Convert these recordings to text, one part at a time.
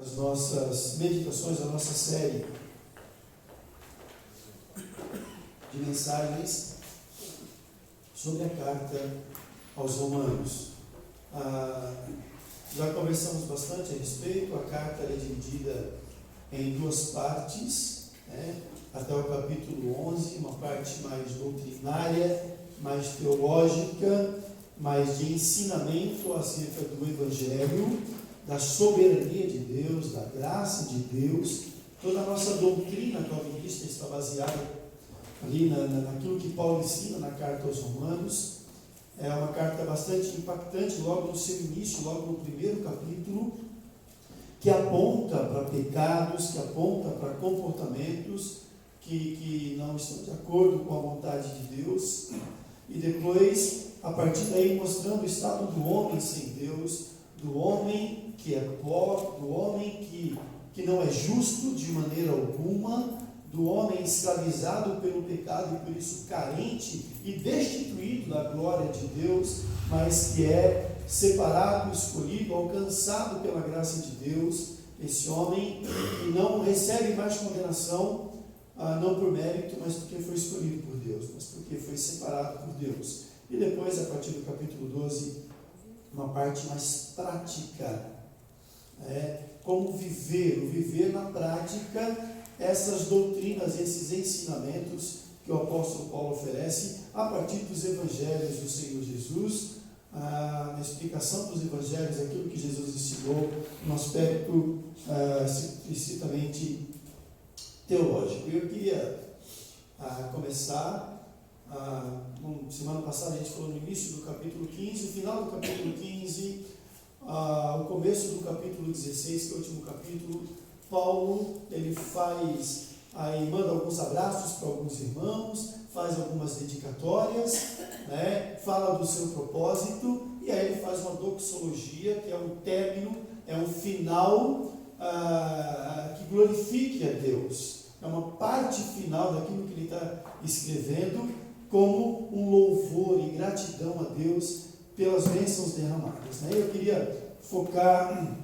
as nossas meditações, a nossa série de mensagens sobre a carta aos Romanos. Já conversamos bastante a respeito. A carta é dividida em duas partes, até o capítulo 11, uma parte mais doutrinária, mais teológica, mais de ensinamento acerca do Evangelho, da soberania de Deus, da graça de Deus. Toda a nossa doutrina calvinista está baseada ali naquilo que Paulo ensina na carta aos Romanos. É uma carta bastante impactante, logo no seu início, logo no primeiro capítulo, que aponta para pecados, que aponta para comportamentos que não estão de acordo com a vontade de Deus. E depois, a partir daí, mostrando o estado do homem sem Deus, do homem que é pobre, do homem que não é justo de maneira alguma, do homem escravizado pelo pecado e por isso carente e destituído da glória de Deus, mas que é separado, escolhido, alcançado pela graça de Deus. Esse homem que não recebe mais condenação, não por mérito, mas porque foi escolhido por Deus, mas porque foi separado por Deus. E depois, a partir do capítulo 12, uma parte mais prática, como viver na prática essas doutrinas, esses ensinamentos que o apóstolo Paulo oferece a partir dos evangelhos do Senhor Jesus, na explicação dos evangelhos, aquilo que Jesus ensinou no aspecto explicitamente teológico. Eu queria começar, semana passada a gente falou no início do capítulo 15, o final do capítulo 15, o começo do capítulo 16, que é o último capítulo. Paulo, ele manda alguns abraços para alguns irmãos, faz algumas dedicatórias, fala do seu propósito, e aí ele faz uma doxologia, que é um término, é um final que glorifique a Deus. É uma parte final daquilo que ele está escrevendo, como um louvor e gratidão a Deus pelas bênçãos derramadas. Eu queria focar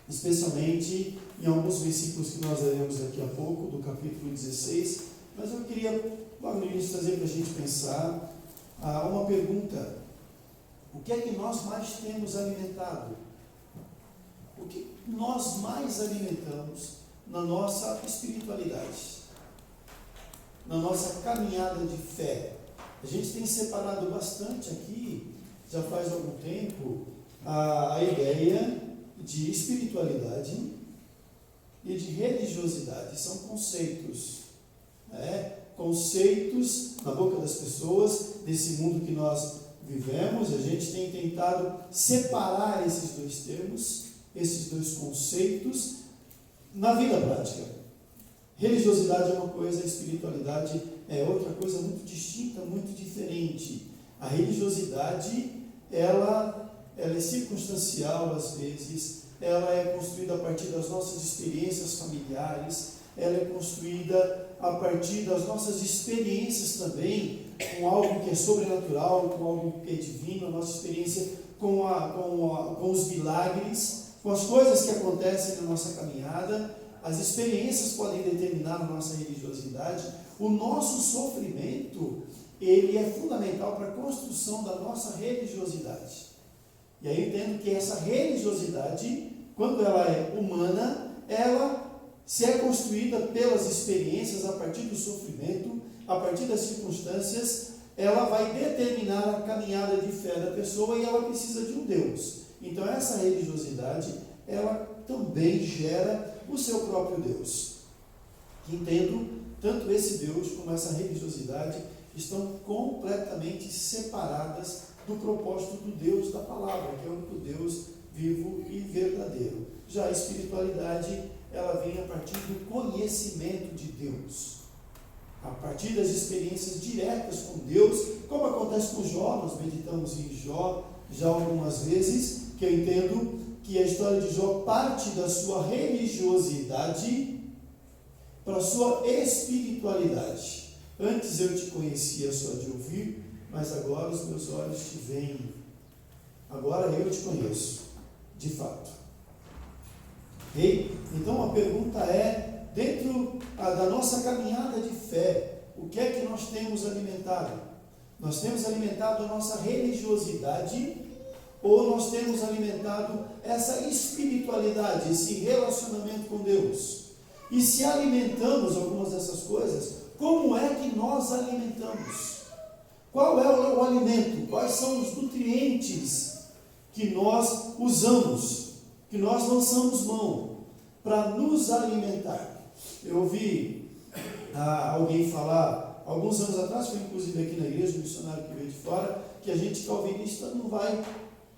especialmente em alguns versículos que nós leremos daqui a pouco, do capítulo 16, mas eu queria, logo no início, trazer para a gente pensar uma pergunta: o que é que nós mais temos alimentado? O que nós mais alimentamos na nossa espiritualidade, na nossa caminhada de fé? A gente tem separado bastante aqui, já faz algum tempo, a ideia de espiritualidade e de religiosidade. São conceitos, conceitos na boca das pessoas, desse mundo que nós vivemos. A gente tem tentado separar esses dois termos, esses dois conceitos, na vida prática. Religiosidade é uma coisa, espiritualidade é outra coisa muito distinta, muito diferente. A religiosidade, ela é circunstancial às vezes, ela é construída a partir das nossas experiências familiares, ela é construída a partir das nossas experiências também, com algo que é sobrenatural, com algo que é divino, a nossa experiência com os milagres, com as coisas que acontecem na nossa caminhada. As experiências podem determinar a nossa religiosidade. O nosso sofrimento, ele é fundamental para a construção da nossa religiosidade. E aí eu entendo que essa religiosidade, quando ela é humana, ela se é construída pelas experiências, a partir do sofrimento, a partir das circunstâncias, ela vai determinar a caminhada de fé da pessoa e ela precisa de um Deus. Então essa religiosidade, ela também gera o seu próprio Deus. Entendo, tanto esse Deus como essa religiosidade estão completamente separadas do propósito do Deus da palavra, que é o único Deus vivo e verdadeiro. Já a espiritualidade, ela vem a partir do conhecimento de Deus, a partir das experiências diretas com Deus, como acontece com Jó. Nós meditamos em Jó já algumas vezes, que eu entendo que a história de Jó parte da sua religiosidade para a sua espiritualidade. Antes eu te conhecia só de ouvir, mas agora os meus olhos te veem. Agora eu te conheço, de fato. Ok? Então a pergunta é, dentro da nossa caminhada de fé, o que é que nós temos alimentado? Nós temos alimentado a nossa religiosidade ou nós temos alimentado essa espiritualidade, esse relacionamento com Deus? E se alimentamos algumas dessas coisas, como é que nós alimentamos? Qual é o alimento? Quais são os nutrientes que nós usamos, que nós lançamos mão para nos alimentar? Eu ouvi alguém falar, alguns anos atrás, foi inclusive aqui na igreja, um missionário que veio de fora, que a gente calvinista não vai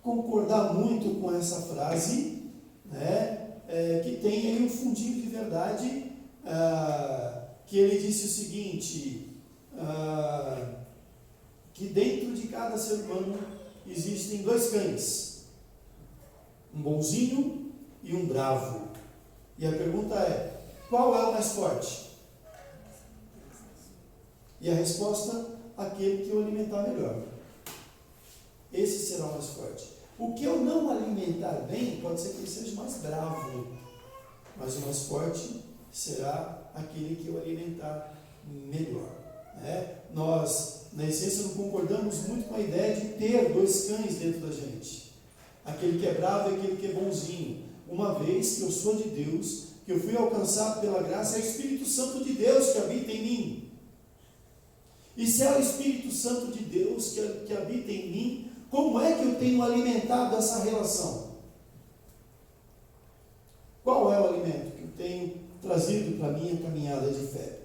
concordar muito com essa frase, né? Que tem aí um fundinho de verdade, que ele disse o seguinte, que dentro de cada ser humano existem dois cães, um bonzinho e um bravo. E a pergunta é, qual é o mais forte? E a resposta, aquele que eu alimentar melhor. Esse será o mais forte. O que eu não alimentar bem, pode ser que ele seja mais bravo, mas o mais forte será aquele que eu alimentar melhor. Nós, na essência, não concordamos muito com a ideia de ter dois cães dentro da gente. Aquele que é bravo e aquele que é bonzinho. Uma vez que eu sou de Deus, que eu fui alcançado pela graça, é o Espírito Santo de Deus que habita em mim. E se é o Espírito Santo de Deus que habita em mim, como é que eu tenho alimentado essa relação? Qual é o alimento que eu tenho trazido para a minha caminhada de fé?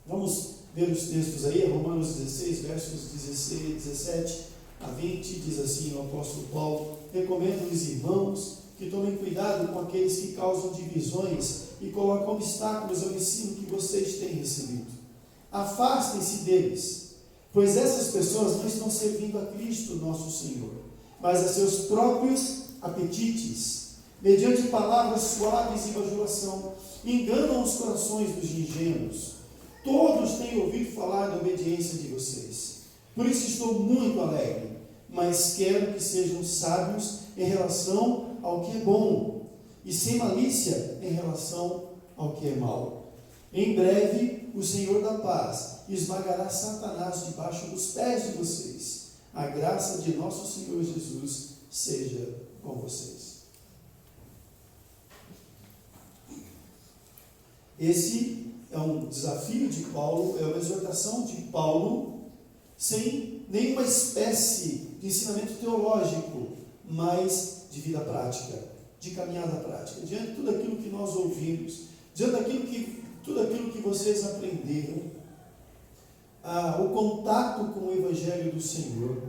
Vamos ver os textos aí, Romanos 16, versos 17 a 20, diz assim o apóstolo Paulo: recomendo-lhes, irmãos, que tomem cuidado com aqueles que causam divisões e colocam obstáculos ao ensino que vocês têm recebido. Afastem-se deles, pois essas pessoas não estão servindo a Cristo nosso Senhor, mas a seus próprios apetites, mediante palavras suaves e bajulação, enganam os corações dos ingênuos. Todos têm ouvido falar da obediência de vocês, por isso estou muito alegre, mas quero que sejam sábios em relação ao que é bom, e sem malícia em relação ao que é mau. Em breve, o Senhor da paz esmagará Satanás debaixo dos pés de vocês. A graça de nosso Senhor Jesus seja com vocês. Esse é um desafio de Paulo, é uma exortação de Paulo, sem nenhuma espécie de ensinamento teológico, mas de vida prática, de caminhada prática. Diante de tudo aquilo que nós ouvimos, diante de tudo aquilo que vocês aprenderam, o contato com o Evangelho do Senhor,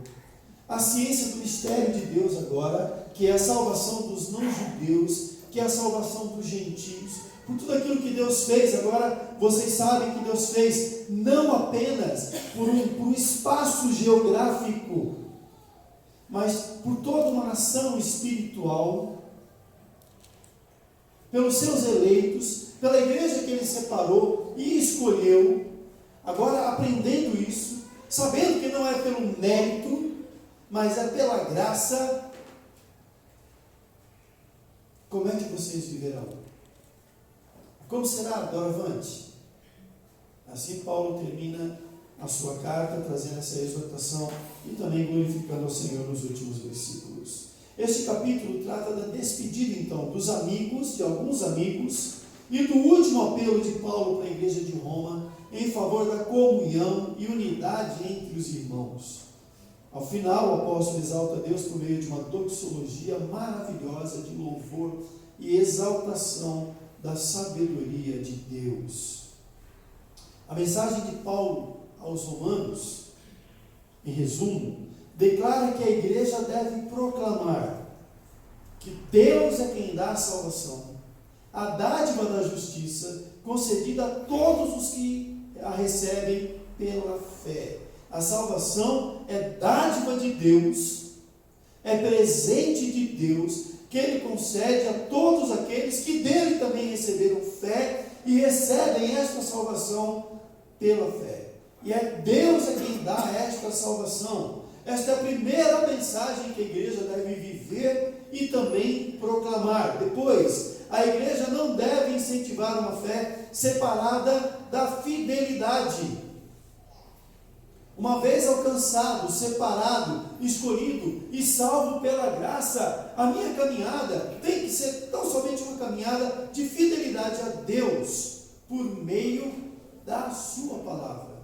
a ciência do mistério de Deus agora, que é a salvação dos não-judeus, que é a salvação dos gentios, por tudo aquilo que Deus fez, agora vocês sabem que Deus fez não apenas por um espaço geográfico, mas por toda uma nação espiritual, pelos seus eleitos, pela igreja que Ele separou e escolheu. Agora aprendendo isso, sabendo que não é pelo mérito, mas é pela graça, como é que vocês viverão? Como será doravante? Assim Paulo termina a sua carta, trazendo essa exortação e também glorificando ao Senhor nos últimos versículos. Este capítulo trata da despedida, então, dos amigos, de alguns amigos, e do último apelo de Paulo para a igreja de Roma, em favor da comunhão e unidade entre os irmãos. Ao final, o apóstolo exalta Deus por meio de uma doxologia maravilhosa de louvor e exaltação da sabedoria de Deus. A mensagem de Paulo aos romanos, em resumo, declara que a igreja deve proclamar que Deus é quem dá a salvação, a dádiva da justiça concedida a todos os que a recebem pela fé. A salvação é dádiva de Deus, é presente de Deus, que Ele concede a todos aqueles que dele também receberam fé e recebem esta salvação pela fé. E é Deus quem dá esta salvação. Esta é a primeira mensagem que a igreja deve viver e também proclamar. Depois, a igreja não deve incentivar uma fé separada da fidelidade. Uma vez alcançado, separado, escolhido e salvo pela graça, a minha caminhada tem que ser tão somente uma caminhada de fidelidade a Deus, por meio da sua palavra.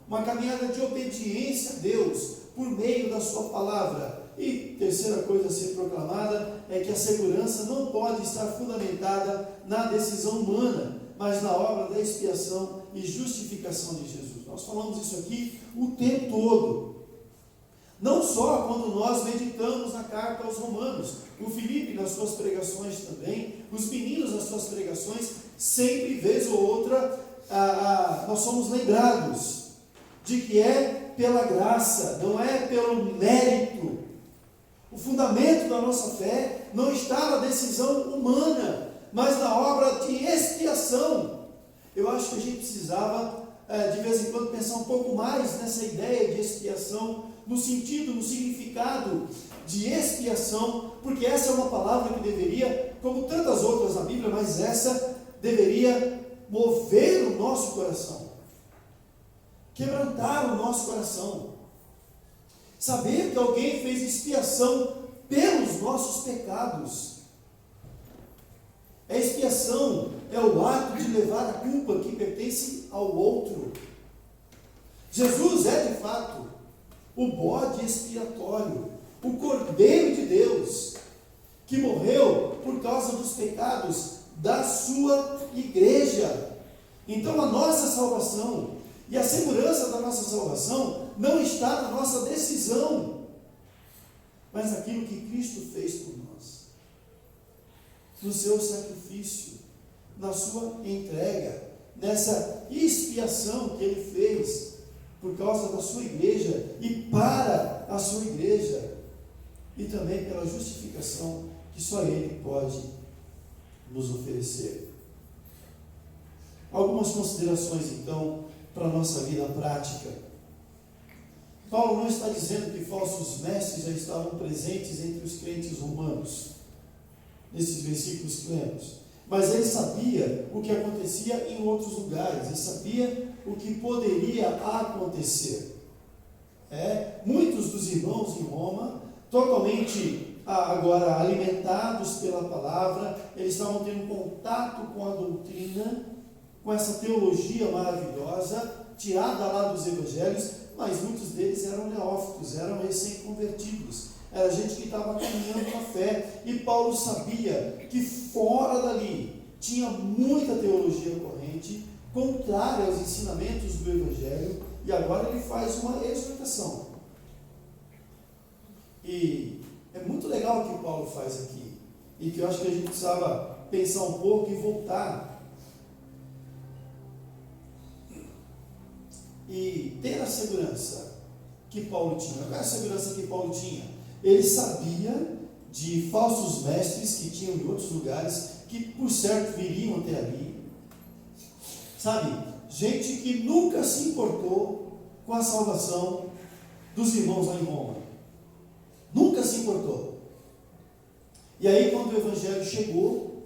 Uma caminhada de obediência a Deus, por meio da sua palavra. E terceira coisa a ser proclamada é que a segurança não pode estar fundamentada na decisão humana, mas na obra da expiação e justificação de Jesus. Nós falamos isso aqui o tempo todo. Não só quando nós meditamos na carta aos Romanos, o Filipe nas suas pregações também, os meninos nas suas pregações, sempre, vez ou outra, nós somos lembrados de que é pela graça, não é pelo mérito. O fundamento da nossa fé não está na decisão humana, mas na obra de expiação. Eu acho que a gente precisava, de vez em quando, pensar um pouco mais nessa ideia de expiação, no sentido, no significado de expiação, porque essa é uma palavra que deveria, como tantas outras na Bíblia, mas essa deveria mover o nosso coração, quebrantar o nosso coração. Saber que alguém fez expiação pelos nossos pecados. A expiação é o ato de levar a culpa que pertence ao outro. Jesus é de fato o bode expiatório, o Cordeiro de Deus, que morreu por causa dos pecados da sua igreja. Então a nossa salvação e a segurança da nossa salvação não está na nossa decisão, mas naquilo que Cristo fez por nós, no seu sacrifício, na sua entrega, nessa expiação que Ele fez por causa da sua igreja e para a sua igreja, e também pela justificação que só Ele pode nos oferecer. Algumas considerações então para a nossa vida prática. Paulo não está dizendo que falsos mestres já estavam presentes entre os crentes romanos, nesses versículos que lemos, mas ele sabia o que acontecia em outros lugares, ele sabia o que poderia acontecer. Muitos dos irmãos em Roma, totalmente agora alimentados pela palavra, eles estavam tendo contato com a doutrina, com essa teologia maravilhosa, tirada lá dos evangelhos, mas muitos deles eram neófitos, eram recém-convertidos, era gente que estava caminhando na fé, e Paulo sabia que fora dali tinha muita teologia corrente, contrária aos ensinamentos do evangelho, e agora ele faz uma exortação. E é muito legal o que Paulo faz aqui, e que eu acho que a gente precisava pensar um pouco e voltar e ter a segurança que Paulo tinha. Qual é a segurança que Paulo tinha? Ele sabia de falsos mestres que tinham em outros lugares, que por certo viriam até ali, sabe, gente que nunca se importou com a salvação dos irmãos lá em Roma, nunca se importou. E aí quando o evangelho chegou,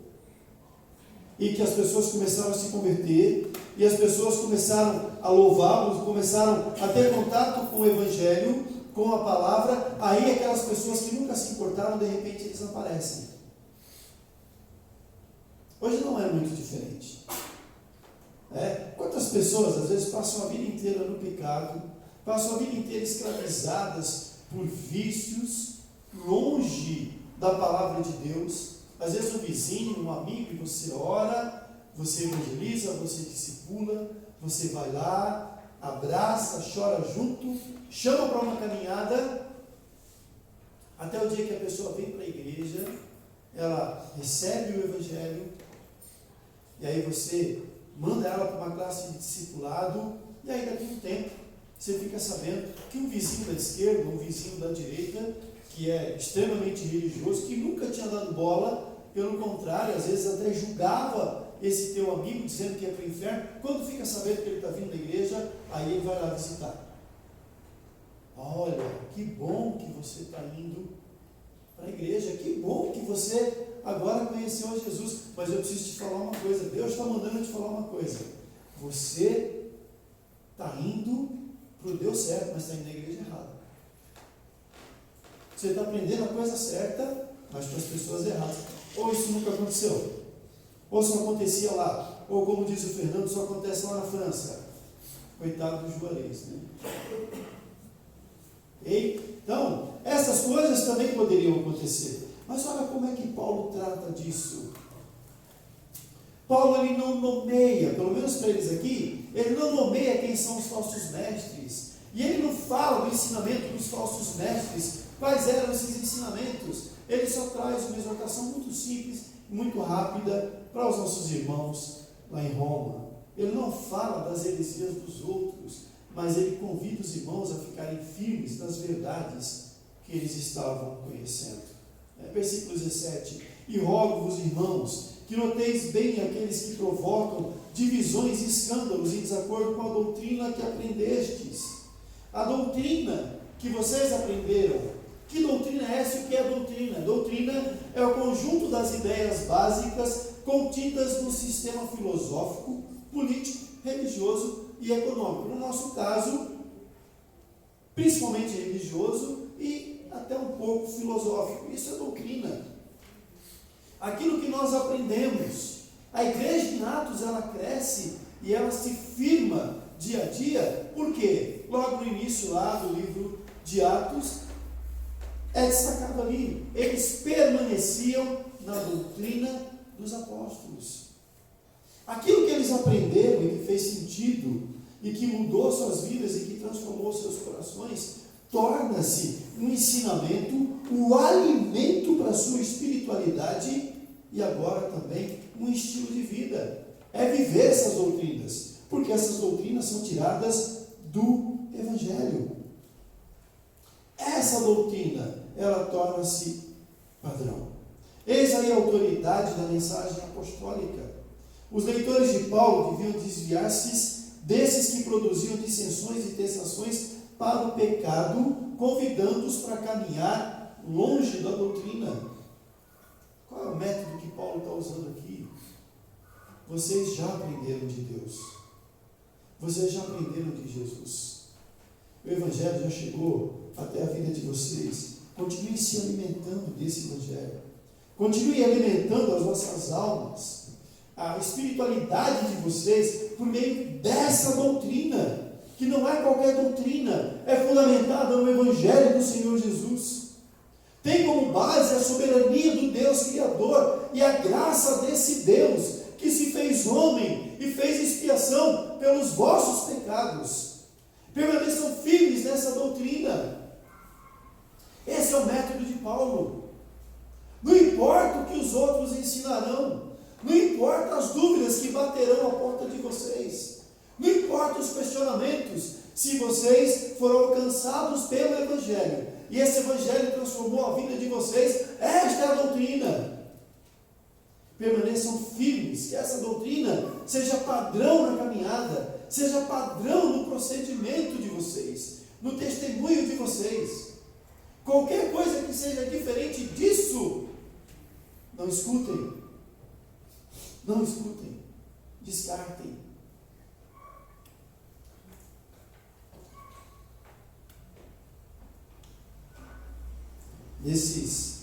e que as pessoas começaram a se converter, e as pessoas começaram a louvá-los, começaram a ter contato com o evangelho, com a palavra, aí aquelas pessoas que nunca se importaram, de repente eles aparecem. Hoje não é muito diferente. Quantas pessoas às vezes passam a vida inteira no pecado, passam a vida inteira escravizadas por vícios, longe da palavra de Deus. Às vezes um vizinho, um amigo, e você ora, você evangeliza, você discipula, você vai lá, abraça, chora junto, chama para uma caminhada, até o dia que a pessoa vem para a igreja, ela recebe o evangelho, e aí você manda ela para uma classe de discipulado, e aí daqui a um tempo você fica sabendo que um vizinho da esquerda, um vizinho da direita, que é extremamente religioso, que nunca tinha dado bola, pelo contrário, às vezes até julgava esse teu amigo, dizendo que ia para o inferno, quando fica sabendo que ele está vindo da igreja, aí ele vai lá visitar. Olha, que bom que você está indo para a igreja, que bom que você agora conheceu a Jesus, mas eu preciso te falar uma coisa, Deus está mandando eu te falar uma coisa, você está indo para o Deus certo, mas está indo na igreja errada. Você está aprendendo a coisa certa, mas para as pessoas erradas. Ou isso nunca aconteceu, ou só acontecia lá, ou como diz o Fernando, só acontece lá na França. Coitado dos juarez, né? Então, essas coisas também poderiam acontecer. Mas olha como é que Paulo trata disso. Paulo, ele não nomeia, pelo menos para eles aqui, ele não nomeia quem são os falsos mestres. E ele não fala do ensinamento dos falsos mestres, quais eram esses ensinamentos. Ele só traz uma exortação muito simples, muito rápida, para os nossos irmãos lá em Roma. Ele não fala das heresias dos outros, mas ele convida os irmãos a ficarem firmes nas verdades que eles estavam conhecendo. Versículo 17: E rogo-vos, irmãos, que noteis bem aqueles que provocam divisões e escândalos em desacordo com a doutrina que aprendestes. A doutrina que vocês aprenderam. Que doutrina é essa e o que é doutrina? Doutrina é o conjunto das ideias básicas contidas no sistema filosófico, político, religioso e econômico. No nosso caso, principalmente religioso e até um pouco filosófico. Isso é doutrina. Aquilo que nós aprendemos. A igreja em Atos, ela cresce e ela se firma dia a dia. Por quê? Logo no início lá do livro de Atos, é destacado ali. Eles permaneciam na doutrina dos apóstolos. Aquilo que eles aprenderam e que fez sentido, e que mudou suas vidas e que transformou seus corações, torna-se um ensinamento, um alimento para a sua espiritualidade e agora também um estilo de vida. É viver essas doutrinas, porque essas doutrinas são tiradas do Evangelho. Essa doutrina, ela torna-se padrão. Eis aí a autoridade da mensagem apostólica. Os leitores de Paulo deviam desviar-se desses que produziam dissensões e tentações para o pecado, convidando-os para caminhar longe da doutrina. Qual é o método que Paulo está usando aqui? Vocês já aprenderam de Deus. Vocês já aprenderam de Jesus. O Evangelho já chegou até a vida de vocês. Continue se alimentando desse Evangelho. Continue alimentando as vossas almas, a espiritualidade de vocês, por meio dessa doutrina, que não é qualquer doutrina, é fundamentada no Evangelho do Senhor Jesus. Tem como base a soberania do Deus Criador e a graça desse Deus, que se fez homem e fez expiação pelos vossos pecados. Permaneçam firmes nessa doutrina. Esse é o método de Paulo. Não importa o que os outros ensinarão, não importa as dúvidas que baterão à porta de vocês, não importa os questionamentos, se vocês foram alcançados pelo Evangelho, e esse Evangelho transformou a vida de vocês, esta é a doutrina. Permaneçam firmes, que essa doutrina seja padrão na caminhada, seja padrão no procedimento de vocês, no testemunho de vocês. Qualquer coisa que seja diferente disso, não escutem. Não escutem. Descartem. Nesses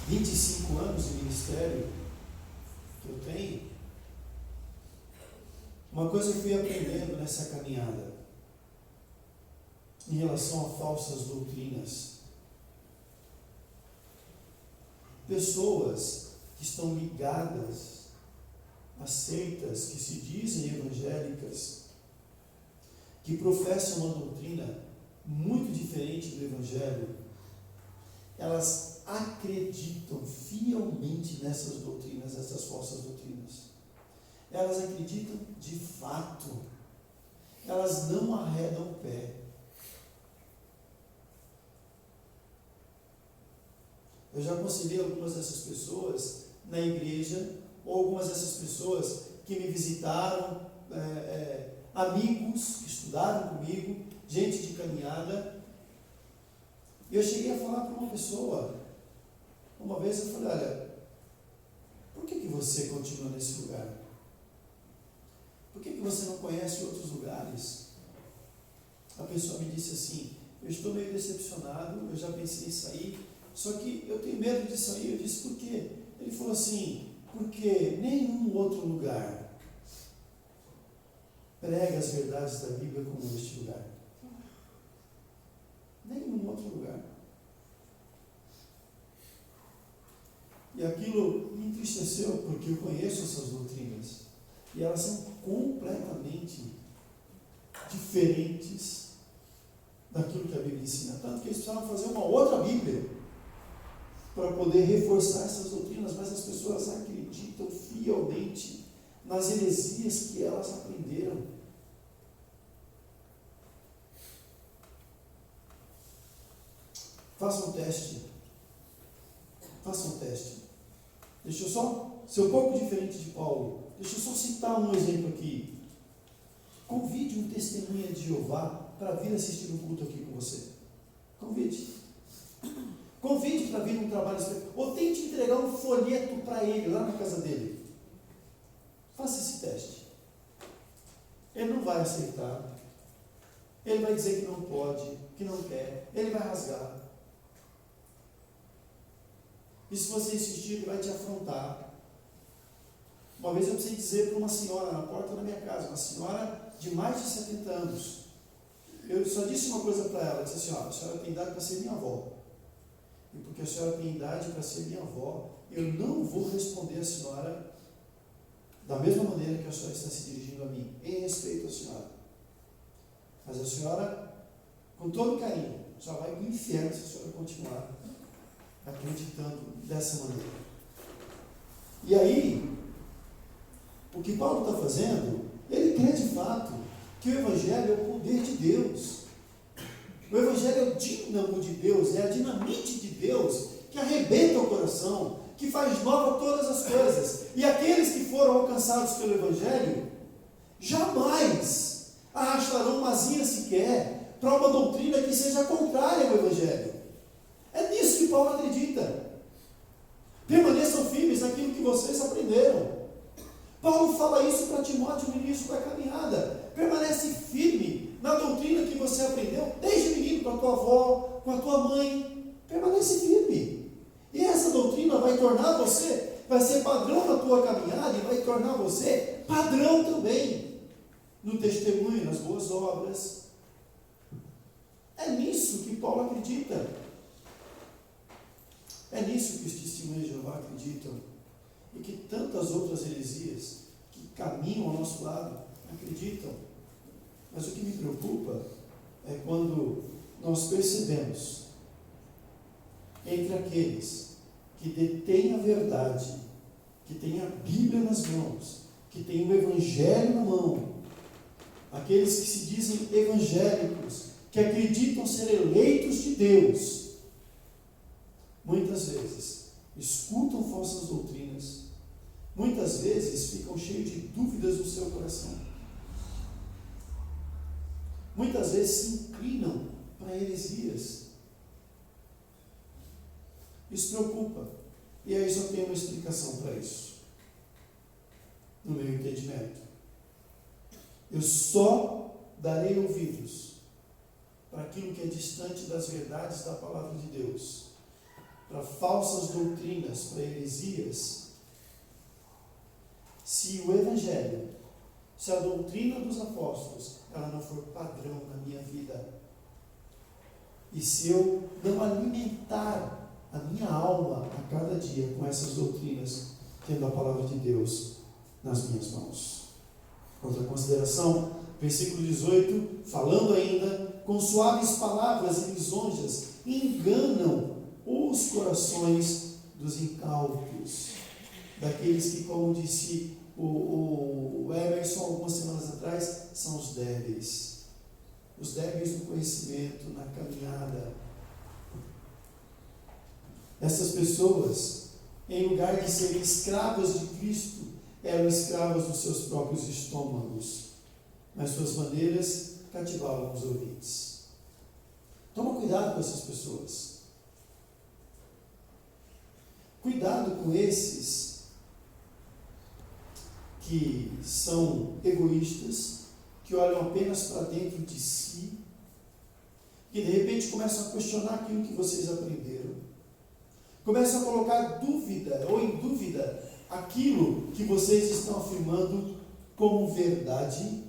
25 anos de ministério que eu tenho, uma coisa que eu fui aprendendo nessa caminhada, em relação a falsas doutrinas. Pessoas que estão ligadas a seitas que se dizem evangélicas, que professam uma doutrina muito diferente do Evangelho, elas acreditam fielmente nessas doutrinas, nessas falsas doutrinas. Elas acreditam de fato. Elas não arredam o pé. Eu já aconselhei algumas dessas pessoas na igreja, ou algumas dessas pessoas que me visitaram, amigos que estudaram comigo, gente de caminhada. E eu cheguei a falar para uma pessoa: Uma vez eu falei, olha, por que você continua nesse lugar? Por que você não conhece outros lugares? A pessoa me disse assim, eu estou meio decepcionado, eu já pensei em sair, só que eu tenho medo de sair. Eu disse, por quê? Ele falou assim, porque nenhum outro lugar prega as verdades da Bíblia como este lugar. Nenhum outro lugar. E aquilo me entristeceu, porque eu conheço essas doutrinas. E elas são completamente diferentes daquilo que a Bíblia ensina. Tanto que eles precisavam fazer uma outra Bíblia para poder reforçar essas doutrinas, mas as pessoas acreditam fielmente nas heresias que elas aprenderam. Faça um teste. Faça um teste. Deixa eu só ser um pouco diferente de Paulo. Deixa eu só citar um exemplo aqui. Convide um testemunha de Jeová para vir assistir um culto aqui com você. Convide. Convide para vir num trabalho específico. Ou tente entregar um folheto para ele lá na casa dele. Faça esse teste. Ele não vai aceitar. Ele vai dizer que não pode, que não quer. Ele vai rasgar. E se você insistir, ele vai te afrontar. Uma vez eu precisei dizer para uma senhora na porta da minha casa, uma senhora de mais de 70 anos. Eu só disse uma coisa para ela, disse assim, a senhora tem idade para ser minha avó. E porque a senhora tem idade para ser minha avó, eu não vou responder a senhora da mesma maneira que a senhora está se dirigindo a mim, em respeito à senhora. Mas a senhora, com todo carinho, só vai para o inferno se a senhora continuar acreditando dessa maneira. E aí, o que Paulo está fazendo, ele crê de fato que o Evangelho é o poder de Deus. O Evangelho é o dínamo de Deus, é a dinamite de Deus que arrebenta o coração, que faz nova todas as coisas. E aqueles que foram alcançados pelo Evangelho jamais arrastarão uma asinha sequer para uma doutrina que seja contrária ao Evangelho. É nisso que Paulo acredita. Permaneçam firmes naquilo que vocês aprenderam. Paulo fala isso para Timóteo no início da caminhada. Permanece firme na doutrina que você aprendeu desde menino com a tua avó, com a tua mãe. Permanece firme. E essa doutrina vai tornar você, vai ser padrão na tua caminhada e vai tornar você padrão também no testemunho, nas boas obras. É nisso que Paulo acredita. É nisso que os testemunhos de Jeová acreditam. E que tantas outras heresias que caminham ao nosso lado acreditam. Mas o que me preocupa é quando nós percebemos entre aqueles que detêm a verdade, que têm a Bíblia nas mãos, que têm o Evangelho na mão, aqueles que se dizem evangélicos, que acreditam ser eleitos de Deus, muitas vezes escutam falsas doutrinas, muitas vezes ficam cheios de dúvidas no seu coração, muitas vezes se inclinam para heresias. Isso preocupa, e aí só tem uma explicação para isso, no meu entendimento. Eu só darei ouvidos para aquilo que é distante das verdades da palavra de Deus, para falsas doutrinas, para heresias, se o Evangelho, se a doutrina dos apóstolos, ela não for padrão na minha vida, e se eu não alimentar a minha alma a cada dia com essas doutrinas, tendo a palavra de Deus nas minhas mãos. Outra consideração, versículo 18, falando ainda, com suaves palavras e lisonjas, enganam os corações dos incautos, daqueles que, como disse o Emerson algumas semanas atrás, são os débeis no conhecimento, na caminhada. Essas pessoas, em lugar de serem escravas de Cristo, eram escravas dos seus próprios estômagos, mas suas maneiras cativavam os ouvintes. Toma cuidado com essas pessoas. Cuidado com esses que são egoístas, que olham apenas para dentro de si, que de repente começam a questionar aquilo que vocês aprenderam, começam a colocar dúvida ou em dúvida aquilo que vocês estão afirmando como verdade.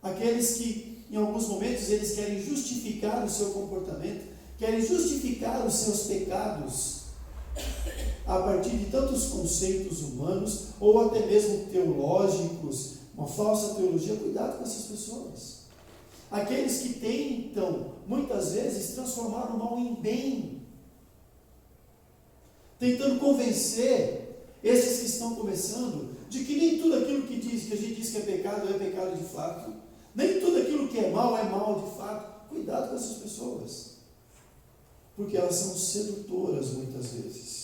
Aqueles que em alguns momentos eles querem justificar o seu comportamento, querem justificar os seus pecados a partir de tantos conceitos humanos ou até mesmo teológicos, uma falsa teologia. Cuidado com essas pessoas. Aqueles que tentam, muitas vezes, transformar o mal em bem, tentando convencer esses que estão começando de que nem tudo aquilo que a gente diz que é pecado de fato, nem tudo aquilo que é mal de fato. Cuidado com essas pessoas, porque elas são sedutoras muitas vezes.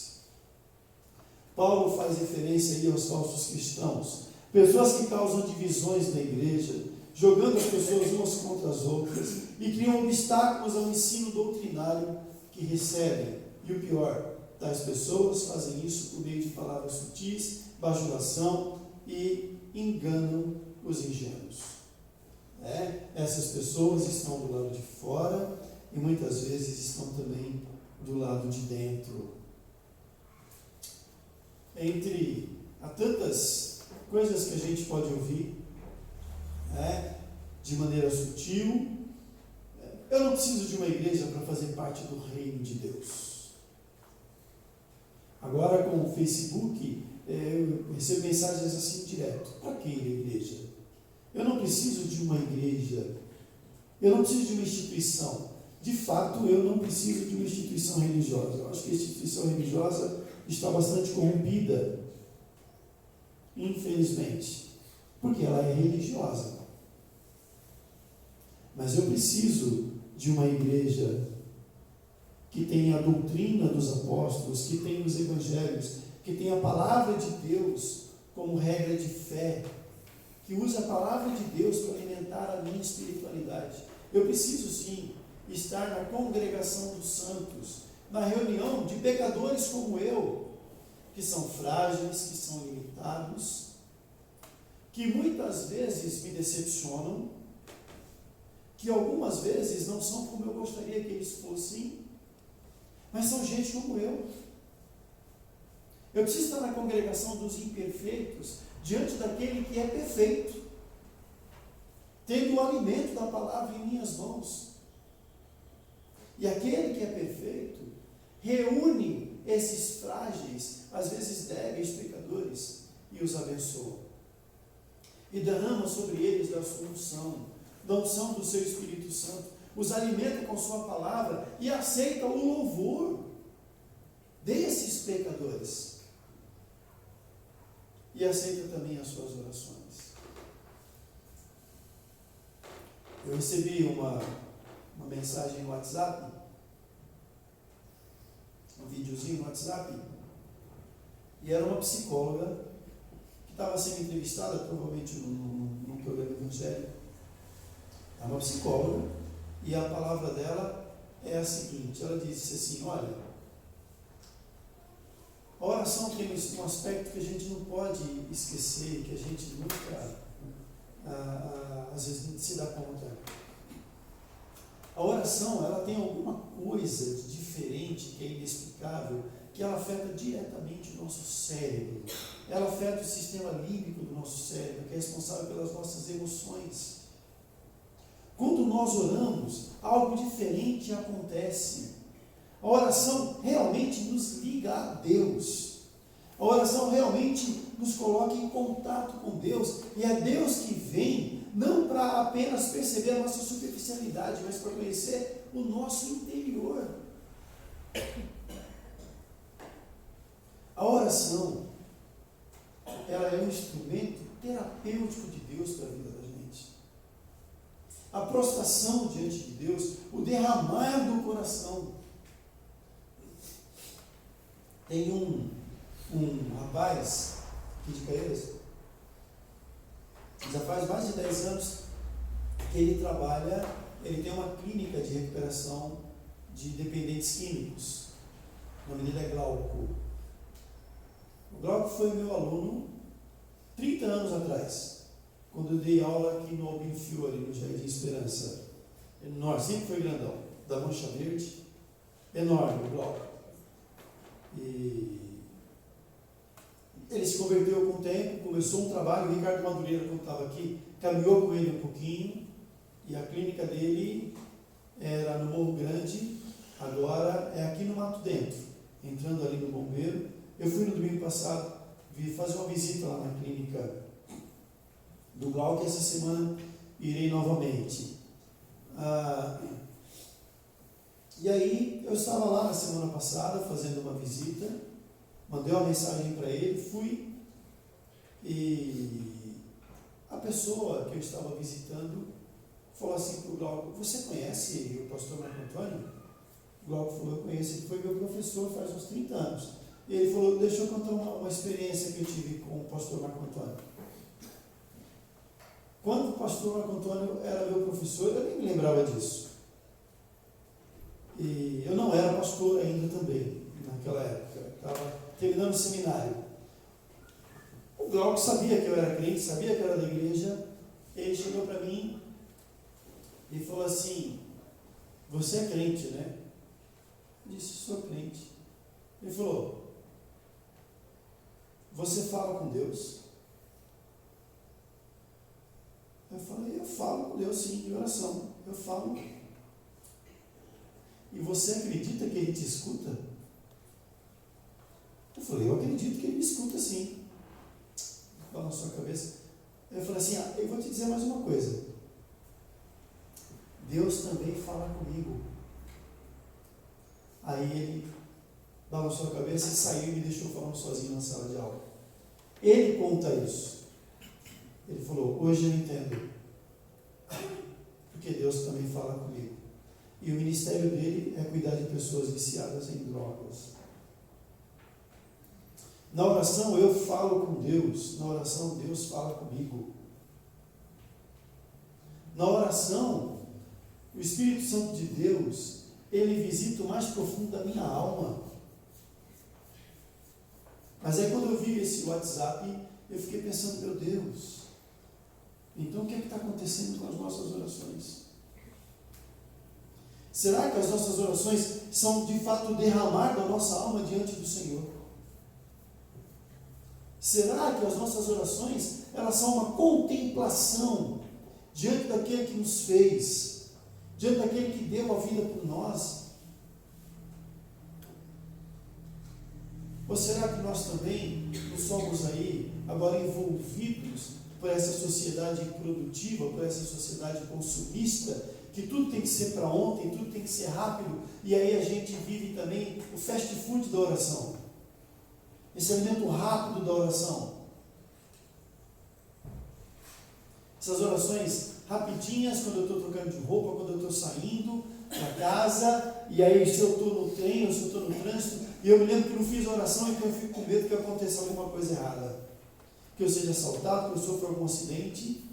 Paulo faz referência aí aos falsos cristãos, pessoas que causam divisões na igreja, jogando as pessoas umas contra as outras e criam obstáculos ao ensino doutrinário que recebem. E o pior, tais pessoas fazem isso por meio de palavras sutis, bajulação e enganam os ingênuos. Essas pessoas estão do lado de fora e muitas vezes estão também do lado de dentro. Há tantas coisas que a gente pode ouvir, de maneira sutil. Eu não preciso de uma igreja para fazer parte do reino de Deus. Agora com o Facebook, eu recebo mensagens assim direto. Para que ir à igreja? Eu não preciso de uma igreja. Eu não preciso de uma instituição. De fato, eu não preciso de uma instituição religiosa. Eu acho que a instituição religiosa está bastante corrompida, infelizmente, porque ela é religiosa. Mas eu preciso de uma igreja que tenha a doutrina dos apóstolos, que tenha os evangelhos, que tenha a palavra de Deus como regra de fé, que use a palavra de Deus para alimentar a minha espiritualidade. Eu preciso sim estar na congregação dos santos, na reunião de pecadores como eu, que são frágeis, que são limitados, que muitas vezes me decepcionam, que algumas vezes não são como eu gostaria que eles fossem, mas são gente como eu. Eu preciso estar na congregação dos imperfeitos, diante daquele que é perfeito, tendo o alimento da palavra em minhas mãos. E aquele que é perfeito reúne esses frágeis, às vezes débeis pecadores, e os abençoa. E derrama sobre eles da sua unção, da unção do seu Espírito Santo, os alimenta com sua palavra e aceita o louvor desses pecadores. E aceita também as suas orações. Eu recebi uma mensagem no WhatsApp, um videozinho no WhatsApp, e era uma psicóloga que estava sendo entrevistada, provavelmente num programa evangélico. É uma psicóloga, e a palavra dela é a seguinte: ela disse assim, olha, a oração tem um aspecto que a gente não pode esquecer, que a gente nunca, às vezes, se dá conta. A oração, ela tem alguma coisa de diferente, que é inexplicável, que ela afeta diretamente o nosso cérebro. Ela afeta o sistema límbico do nosso cérebro, que é responsável pelas nossas emoções. Quando nós oramos, algo diferente acontece. A oração realmente nos liga a Deus. A oração realmente nos coloca em contato com Deus. E é Deus que vem, não para apenas perceber a nossa superficialidade, mas para conhecer o nosso interior. A oração, ela é um instrumento terapêutico de Deus para a vida da gente. A prostração diante de Deus, o derramar do coração. Tem um rapaz aqui de Caieiras, já faz mais de 10 anos que ele trabalha, ele tem uma clínica de recuperação de dependentes químicos. O nome dele é Glauco. O Glauco foi meu aluno 30 anos atrás, quando eu dei aula aqui no Albino Fiore, no Jardim Esperança. Enorme, sempre foi grandão, da Mancha Verde, enorme o Glauco. E ele se converteu com o tempo, começou um trabalho. O Ricardo Madureira, quando estava aqui, caminhou com ele um pouquinho, e a clínica dele era no Morro Grande, agora é aqui no Mato Dentro, entrando ali no Bombeiro. Eu fui no domingo passado, fazer uma visita lá na clínica do Glauco, e essa semana irei novamente. E aí, eu estava lá na semana passada, fazendo uma visita, mandei uma mensagem para ele, fui, e a pessoa que eu estava visitando falou assim para o Glauco: você conhece o pastor Marco Antônio? O Glauco falou: eu conheço, ele foi meu professor faz uns 30 anos. E ele falou: deixa eu contar uma experiência que eu tive com o pastor Marco Antônio. Quando o pastor Marco Antônio era meu professor, eu nem me lembrava disso. E eu não era pastor ainda também, naquela época. Estava terminando o seminário. O Glauco sabia que eu era crente, sabia que eu era da igreja. Ele chegou para mim e falou assim: você é crente, né? Eu disse: sou crente. Ele falou: você fala com Deus? Eu falei: eu falo com Deus sim, de oração. Eu falo. E você acredita que Ele te escuta? Eu falei: eu acredito que Ele me escuta sim. Fala na sua cabeça. Eu falei assim: eu vou te dizer mais uma coisa. Deus também fala comigo. Aí ele balançou a cabeça e saiu e me deixou falando sozinho na sala de aula. Ele conta isso. Ele falou: hoje eu entendo, porque Deus também fala comigo. E o ministério dele é cuidar de pessoas viciadas em drogas. Na oração eu falo com Deus, na oração Deus fala comigo. Na oração, o Espírito Santo de Deus, ele visita o mais profundo da minha alma. Mas aí quando eu vi esse WhatsApp, eu fiquei pensando: meu Deus, então o que é que está acontecendo com as nossas orações? Será que as nossas orações são de fato derramar da nossa alma diante do Senhor? Será que as nossas orações, elas são uma contemplação diante daquele que nos fez, diante daquele que deu a vida por nós? Ou será que nós também não somos aí agora envolvidos por essa sociedade produtiva, por essa sociedade consumista, que tudo tem que ser para ontem, tudo tem que ser rápido, e aí a gente vive também o fast food da oração, esse alimento rápido da oração, essas orações rapidinhas, quando eu estou trocando de roupa, quando eu estou saindo para casa, e aí se eu estou no trem, ou se eu estou no trânsito, e eu me lembro que não fiz a oração, então eu fico com medo que aconteça alguma coisa errada, que eu seja assaltado, que eu sofra algum acidente.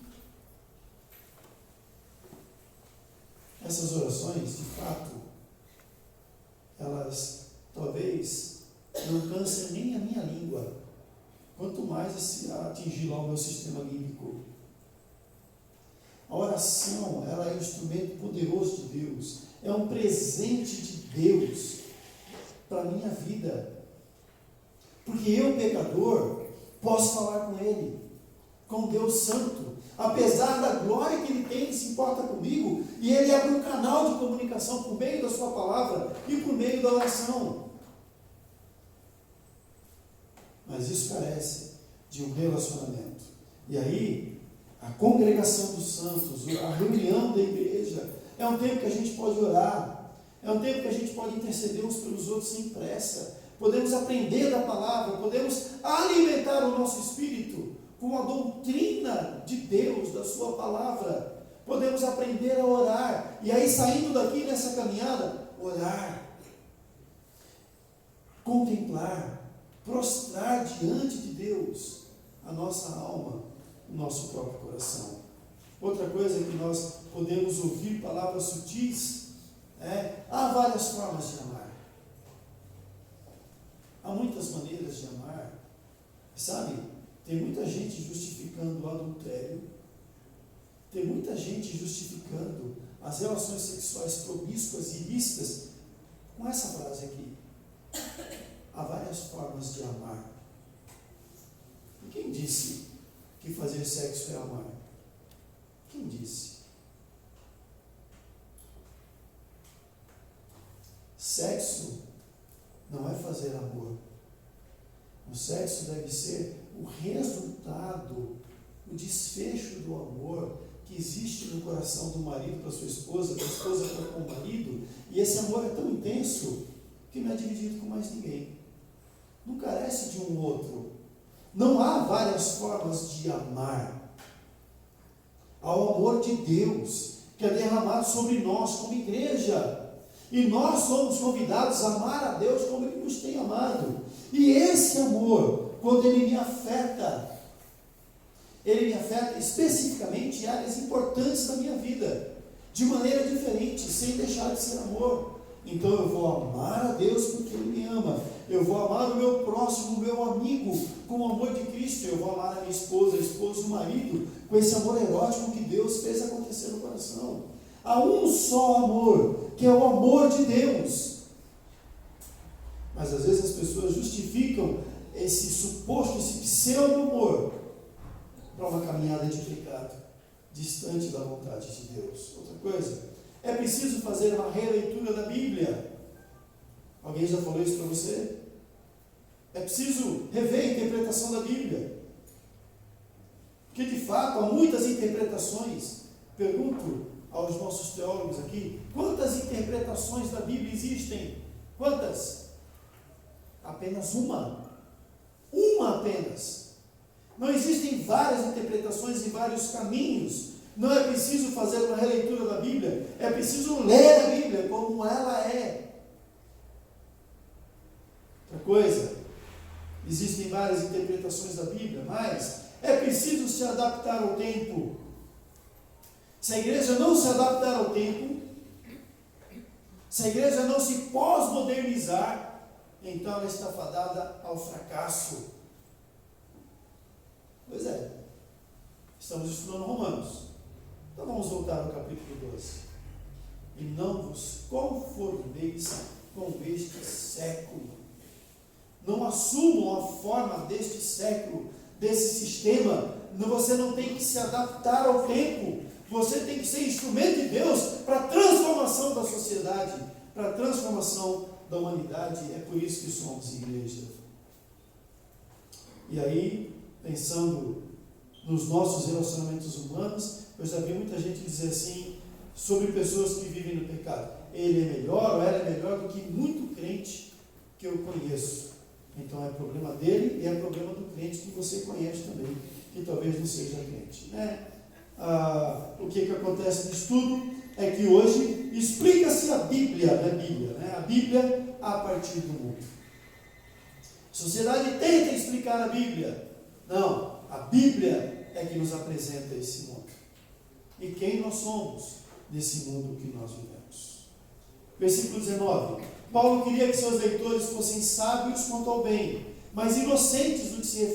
Essas orações, de fato, elas talvez não cansem nem a minha língua, quanto mais atingir lá o meu sistema límbico. A oração, ela é um instrumento poderoso de Deus, é um presente de Deus para a minha vida, porque eu, pecador, posso falar com Ele, com Deus Santo, apesar da glória que Ele tem, Ele se importa comigo, e Ele abre um canal de comunicação por meio da sua palavra e por meio da oração. Mas isso carece de um relacionamento. E aí, a congregação dos santos, a reunião da igreja, é um tempo que a gente pode orar, é um tempo que a gente pode interceder uns pelos outros sem pressa, podemos aprender da palavra, podemos alimentar o nosso espírito com a doutrina de Deus, da sua palavra, podemos aprender a orar, e aí saindo daqui nessa caminhada, orar, contemplar, prostrar diante de Deus a nossa alma, o nosso próprio coração. Outra coisa que nós podemos ouvir palavras sutis, há várias formas de amar. há muitas maneiras de amar. Sabe, tem muita gente justificando o adultério, tem muita gente justificando as relações sexuais promíscuas e ilícitas com essa frase aqui: há várias formas de amar. E quem disse que fazer sexo é amar? Quem disse? Sexo não é fazer amor. O sexo deve ser o resultado, o desfecho do amor que existe no coração do marido para sua esposa, da esposa para com o marido, e esse amor é tão intenso que não é dividido com mais ninguém. Não carece de um outro. Não há várias formas de amar. Há o amor de Deus, que é derramado sobre nós como igreja. E nós somos convidados a amar a Deus como Ele nos tem amado. E esse amor, quando Ele me afeta especificamente em áreas importantes da minha vida, de maneira diferente, sem deixar de ser amor. Então eu vou amar a Deus porque Ele me ama. Eu vou amar o meu próximo, o meu amigo, com o amor de Cristo. Eu vou amar a minha esposa, o marido, com esse amor erótico que Deus fez acontecer no coração. Há um só amor, que é o amor de Deus. Mas às vezes as pessoas justificam esse suposto, esse pseudo-amor para uma caminhada de pecado, distante da vontade de Deus. Outra coisa, é preciso fazer uma releitura da Bíblia. Alguém já falou isso para você? É preciso rever a interpretação da Bíblia. Porque de fato há muitas interpretações. Pergunto aos nossos teólogos aqui: quantas interpretações da Bíblia existem? Quantas? Apenas uma. Uma apenas. Não existem várias interpretações e vários caminhos. Não é preciso fazer uma releitura da Bíblia. É preciso ler a Bíblia como ela é. Outra coisa, existem várias interpretações da Bíblia, mas é preciso se adaptar ao tempo. Se a igreja não se adaptar ao tempo, se a igreja não se pós-modernizar, então ela está fadada ao fracasso. Pois é, estamos estudando Romanos. Então vamos voltar ao capítulo 12. E não vos conformeis com este século. Não assumam a forma deste século, desse sistema. Você não tem que se adaptar ao tempo. Você tem que ser instrumento de Deus para a transformação da sociedade, para a transformação da humanidade. É por isso que somos igreja. E aí, pensando nos nossos relacionamentos humanos, eu já vi muita gente dizer assim, sobre pessoas que vivem no pecado: ele é melhor ou ela é melhor do que muito crente que eu conheço. Então é problema dele e é problema do crente que você conhece também, que talvez não seja crente, né? O que acontece nisso tudo é que hoje explica-se a Bíblia, né? A Bíblia a partir do mundo. A sociedade tenta explicar a Bíblia. Não, a Bíblia é que nos apresenta esse mundo. E quem nós somos nesse mundo que nós vivemos. Versículo 19. Paulo queria que seus leitores fossem sábios quanto ao bem, mas inocentes no que se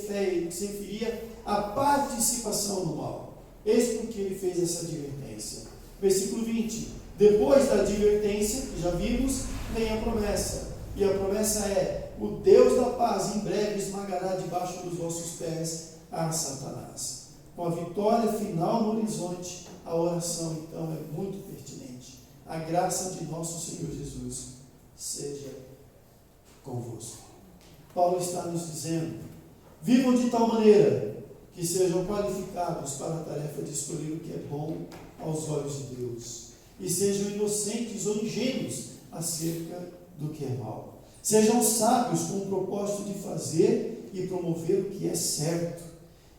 referia à participação no mal. Eis porque ele fez essa advertência. Versículo 20. Depois da advertência, que já vimos, vem a promessa. E a promessa é: o Deus da paz em breve esmagará debaixo dos vossos pés a Satanás. Com a vitória final no horizonte, a oração então é muito pertinente. A graça de nosso Senhor Jesus seja convosco. Paulo está nos dizendo: vivam de tal maneira que sejam qualificados para a tarefa de escolher o que é bom aos olhos de Deus, e sejam inocentes ou ingênuos acerca do que é mal. Sejam sábios com o propósito de fazer e promover o que é certo,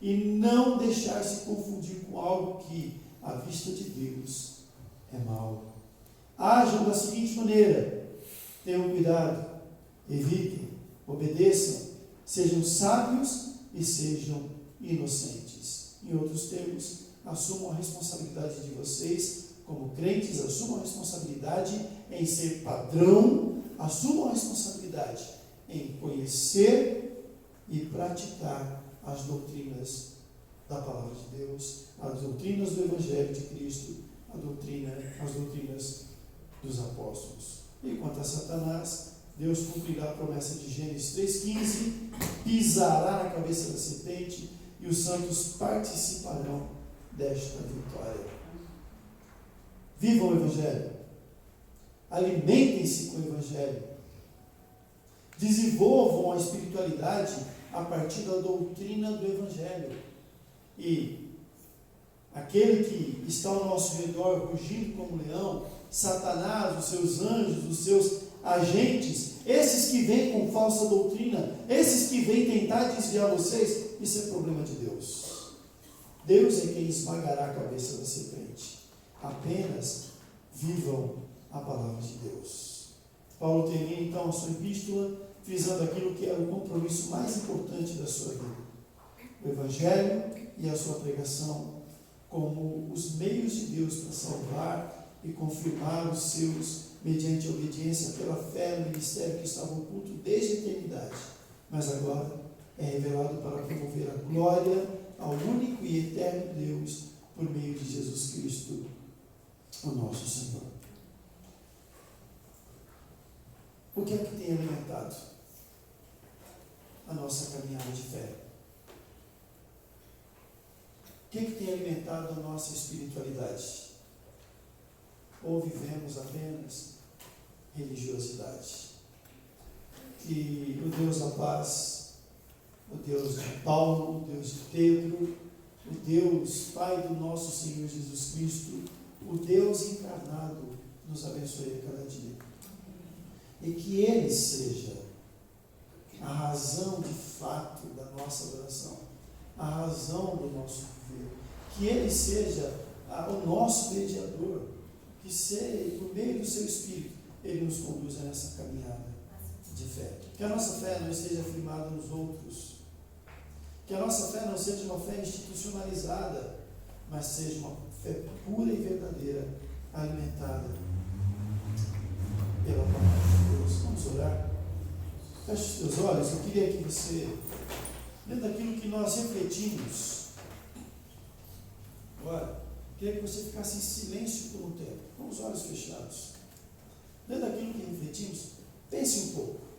e não deixar-se confundir com algo que, à vista de Deus, é mal. Ajam da seguinte maneira: tenham cuidado, evitem, obedeçam, sejam sábios e sejam inocentes. Em outros termos, assumam a responsabilidade de vocês como crentes, assumam a responsabilidade em ser padrão, assumam a responsabilidade em conhecer e praticar as doutrinas da Palavra de Deus, as doutrinas do Evangelho de Cristo, as doutrinas dos apóstolos. E quanto a Satanás, Deus cumprirá a promessa de Gênesis 3,15, pisará na cabeça da serpente e os santos participarão desta vitória. Vivam o Evangelho, alimentem-se com o Evangelho, desenvolvam a espiritualidade a partir da doutrina do Evangelho. E aquele que está ao nosso redor, rugindo como leão, Satanás, os seus anjos, os seus agentes, esses que vêm com falsa doutrina, esses que vêm tentar desviar vocês, isso é problema de Deus. Deus é quem esmagará a cabeça da serpente. Apenas vivam a palavra de Deus. Paulo termina então a sua epístola frisando aquilo que é o compromisso mais importante da sua vida: o Evangelho e a sua pregação como os meios de Deus para salvar e confirmar os seus mediante a obediência pela fé no ministério que estava oculto desde a eternidade, mas agora é revelado para promover a glória ao único e eterno Deus por meio de Jesus Cristo, o nosso Senhor. O que é que tem alimentado a nossa caminhada de fé? O que é que tem alimentado a nossa espiritualidade? Ou vivemos apenas religiosidade? Que o Deus da paz, o Deus de Paulo, o Deus de Pedro, o Deus Pai do nosso Senhor Jesus Cristo, o Deus encarnado, nos abençoe a cada dia. E que Ele seja a razão de fato da nossa adoração, a razão do nosso viver. Que Ele seja o nosso mediador, que por meio do seu Espírito, Ele nos conduza nessa caminhada de fé. Que a nossa fé não esteja firmada nos outros, que a nossa fé não seja uma fé institucionalizada, mas seja uma fé pura e verdadeira, alimentada pela palavra de Deus. Vamos orar? Feche os teus olhos. Eu queria que você, dentro daquilo que nós refletimos, agora, queria que você ficasse em silêncio por um tempo, com os olhos fechados. Dentro daquilo que refletimos, pense um pouco.